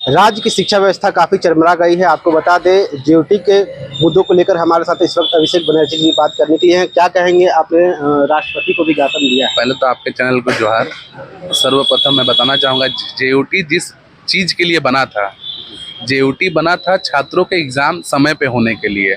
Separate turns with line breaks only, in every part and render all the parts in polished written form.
राज्य की शिक्षा व्यवस्था काफ़ी चरमरा गई है। आपको बता दें, जेयूटी के मुद्दों को लेकर हमारे साथ इस वक्त अभिषेक बनर्जी जी बात करने के लिए हैं। क्या कहेंगे? आपने राष्ट्रपति को भी ज्ञापन दिया है।
पहले तो आपके चैनल को जोहार। सर्वप्रथम मैं बताना चाहूँगा, जेयूटी जिस चीज़ के लिए बना था, जेयूटी बना था छात्रों के एग्ज़ाम समय पे होने के लिए।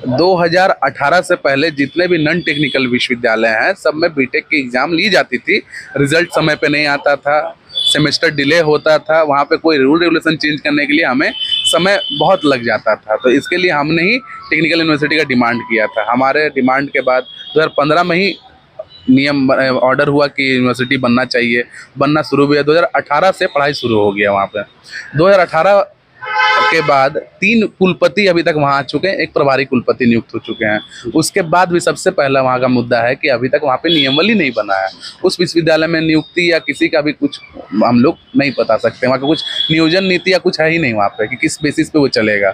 2018 से पहले जितने भी नॉन टेक्निकल विश्वविद्यालय हैं, सब में बीटेक की एग्ज़ाम ली जाती थी। रिजल्ट समय पे नहीं आता था, सेमेस्टर डिले होता था, वहाँ पे कोई रूल रेगुलेशन चेंज करने के लिए हमें समय बहुत लग जाता था। तो इसके लिए हमने ही टेक्निकल यूनिवर्सिटी का डिमांड किया था। हमारे डिमांड के बाद 2015 में ही नियम ऑर्डर हुआ कि यूनिवर्सिटी बनना चाहिए, बनना शुरू हुआ। 2018 से पढ़ाई शुरू हो गया वहाँ पे। 2018 के बाद 3 कुलपति अभी तक वहाँ आ चुके हैं, 1 प्रभारी कुलपति नियुक्त हो चुके हैं। उसके बाद भी सबसे पहला वहाँ का मुद्दा है कि अभी तक वहाँ पे नियमावली नहीं बना है। उस विश्वविद्यालय में नियुक्ति या किसी का भी कुछ हम लोग नहीं बता सकते। वहाँ का कुछ नियोजन नीति या कुछ है ही नहीं वहाँ पे कि किस बेसिस पे वो चलेगा।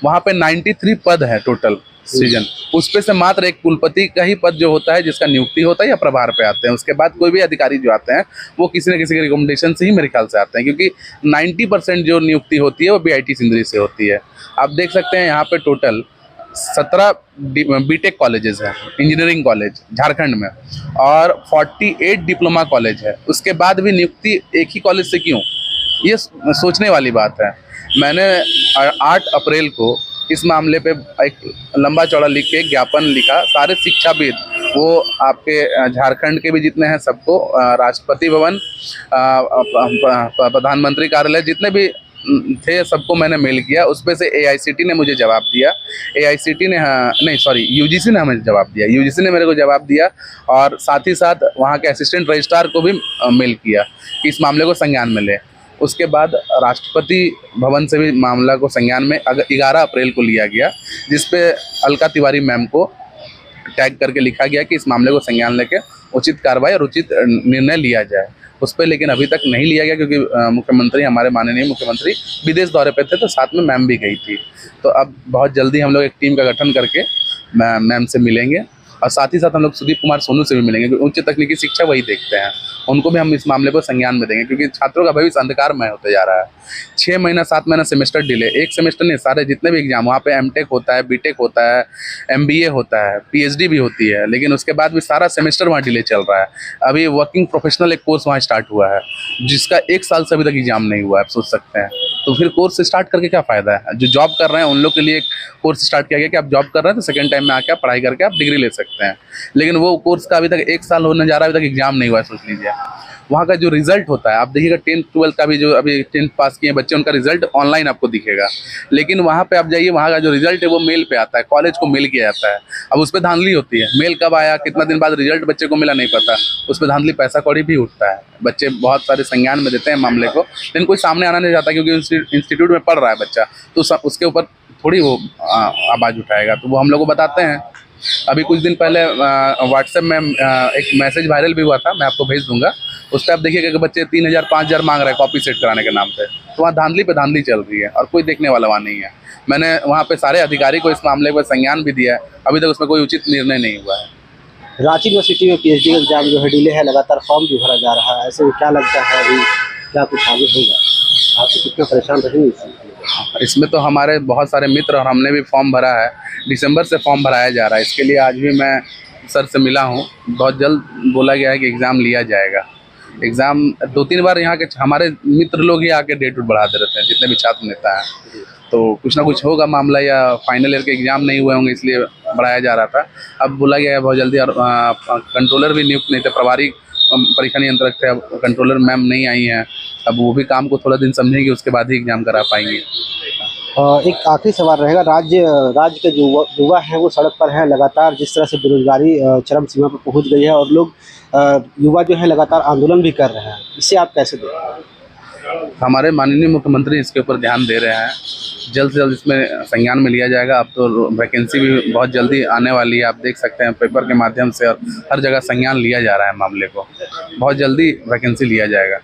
वहाँ पे 93 पद है टोटल सीजन, उस पे से मात्र 1 कुलपति का ही पद जो होता है जिसका नियुक्ति होता है या प्रभार पे आते हैं। उसके बाद कोई भी अधिकारी जो आते हैं वो किसी न किसी के रिकमेंडेशन से ही मेरे ख्याल से आते हैं, क्योंकि 90% जो नियुक्ति होती है वो BIT सिंदरी से होती है। आप देख सकते हैं यहाँ पे टोटल 17 बीटेक कॉलेजेस हैं, इंजीनियरिंग कॉलेज झारखंड में, और 48 डिप्लोमा कॉलेज है। उसके बाद भी नियुक्ति एक ही कॉलेज से क्यों, ये सोचने वाली बात है। मैंने 8 अप्रैल को इस मामले पे एक लंबा चौड़ा लिख के ज्ञापन लिखा। सारे शिक्षाविद, वो आपके झारखंड के भी जितने हैं सबको, राष्ट्रपति भवन, प्रधानमंत्री कार्यालय, जितने भी थे सबको मैंने मेल किया। उस पे से AICT ने मुझे जवाब दिया। AICT ने UGC ने हमें जवाब दिया। UGC ने मेरे को जवाब दिया, और साथ ही साथ वहाँ के असिस्टेंट रजिस्ट्रार को भी मेल किया कि इस मामले को संज्ञान में ले। उसके बाद राष्ट्रपति भवन से भी मामला को संज्ञान में 11 अप्रैल को लिया गया, जिस पे अलका तिवारी मैम को टैग करके लिखा गया कि इस मामले को संज्ञान लेके उचित कार्रवाई और उचित निर्णय लिया जाए। उस पर लेकिन अभी तक नहीं लिया गया, क्योंकि मुख्यमंत्री, हमारे माननीय मुख्यमंत्री विदेश दौरे पे थे, तो साथ में मैम भी गई थी। तो अब बहुत जल्दी हम लोग एक टीम का गठन करके मैम से मिलेंगे, और साथ ही साथ हम लोग सुदीप कुमार सोनू से भी मिलेंगे, क्योंकि उच्च तकनीकी शिक्षा वही देखते हैं। उनको भी हम इस मामले को संज्ञान में देंगे, क्योंकि छात्रों का भविष्य अंधकारमय होते जा रहा है। 6 महीना 7 महीना सेमेस्टर डिले, एक सेमेस्टर नहीं, सारे जितने भी एग्जाम, वहाँ पे MTech होता है, BTech होता है, MBA होता है, PhD भी होती है, लेकिन उसके बाद भी सारा सेमेस्टर वहाँ डिले चल रहा है। अभी वर्किंग प्रोफेशनल एक कोर्स वहाँ स्टार्ट हुआ है, जिसका 1 साल से अभी तक एग्जाम नहीं हुआ है। आप सोच सकते हैं, तो फिर कोर्स स्टार्ट करके क्या फ़ायदा है? जो जॉब कर रहे हैं उन लोग के लिए एक कोर्स स्टार्ट किया गया कि आप जॉब कर रहे हैं तो सेकंड टाइम में आके आप पढ़ाई करके आप डिग्री ले सकते हैं, लेकिन वो कोर्स का अभी तक 1 साल होने जा रहा है, अभी तक एग्जाम नहीं हुआ है। सोच लीजिए, वहाँ का जो रिजल्ट होता है, आप देखिएगा 10th 12th का भी, जो अभी 10th पास किए बच्चे, उनका रिजल्ट ऑनलाइन आपको दिखेगा, लेकिन वहाँ पे आप जाइए, वहाँ का जो रिजल्ट है वो मेल पे आता है, कॉलेज को मेल किया जाता है। अब उस पर धांधली होती है, मेल कब आया, कितना दिन बाद रिजल्ट बच्चे को मिला, नहीं पता। उस पर धांधली, पैसा कौड़ी भी उठता है। बच्चे बहुत सारे संज्ञान में देते हैं मामले को, लेकिन कोई सामने आना नहीं चाहता, क्योंकि इंस्टीट्यूट में पढ़ रहा है बच्चा, तो उसके ऊपर थोड़ी वो आवाज़ उठाएगा। तो वो हम लोग को बताते हैं। अभी कुछ दिन पहले व्हाट्सएप में एक मैसेज वायरल भी हुआ था, मैं आपको भेज दूंगा। उस पर आप देखिएगा कि बच्चे 3000 5000 मांग रहे हैं कॉपी सेट कराने के नाम पे। तो वहाँ धांधली पे धांधली चल रही है, और कोई देखने वाला वहाँ नहीं है। मैंने वहाँ पे सारे अधिकारी को इस मामले पर संज्ञान भी दिया है, अभी तक उसमें कोई उचित निर्णय नहीं हुआ है।
रांची यूनिवर्सिटी में PhD का एग्जाम जो है डिले है, लगातार फॉर्म भी भरा जा रहा है। ऐसे में क्या लगता है, अभी क्या कुछ आगे होगा? आप कितना परेशान रहेंगे
इसमें? तो हमारे बहुत सारे मित्र और हमने भी फॉर्म भरा है। दिसंबर से फॉर्म भराया जा रहा है। इसके लिए आज भी मैं सर से मिला हूँ। बहुत जल्द बोला गया है कि एग्ज़ाम लिया जाएगा। एग्ज़ाम 2-3 बार यहाँ के हमारे मित्र लोग ही आके डेट बढ़ा दे रहते हैं, जितने भी छात्र नेता हैं। तो कुछ ना कुछ होगा मामला, या फाइनल ईयर के एग्ज़ाम नहीं हुए होंगे इसलिए बढ़ाया जा रहा था। अब बोला गया है बहुत जल्दी। और कंट्रोलर भी नियुक्त नहीं थे, प्रभारी परीक्षा नियंत्रक थे, अब कंट्रोलर मैम नहीं आई हैं। अब वो भी काम को थोड़ा दिन समझेंगे, उसके बाद ही एग्ज़ाम करा पाएंगे।
एक आखिरी सवाल रहेगा, राज्य के जो युवा हैं वो सड़क पर हैं लगातार। जिस तरह से बेरोजगारी चरम सीमा पर पहुंच गई है, और लोग युवा जो है लगातार आंदोलन भी कर रहे हैं, इसे आप कैसे देखें?
हमारे माननीय मुख्यमंत्री इसके ऊपर ध्यान दे रहे हैं। जल्द से जल्द इसमें संज्ञान में लिया जाएगा। अब तो वैकेंसी भी बहुत जल्दी आने वाली है, आप देख सकते हैं पेपर के माध्यम से, और हर जगह संज्ञान लिया जा रहा है मामले को। बहुत जल्दी वैकेंसी लिया जाएगा।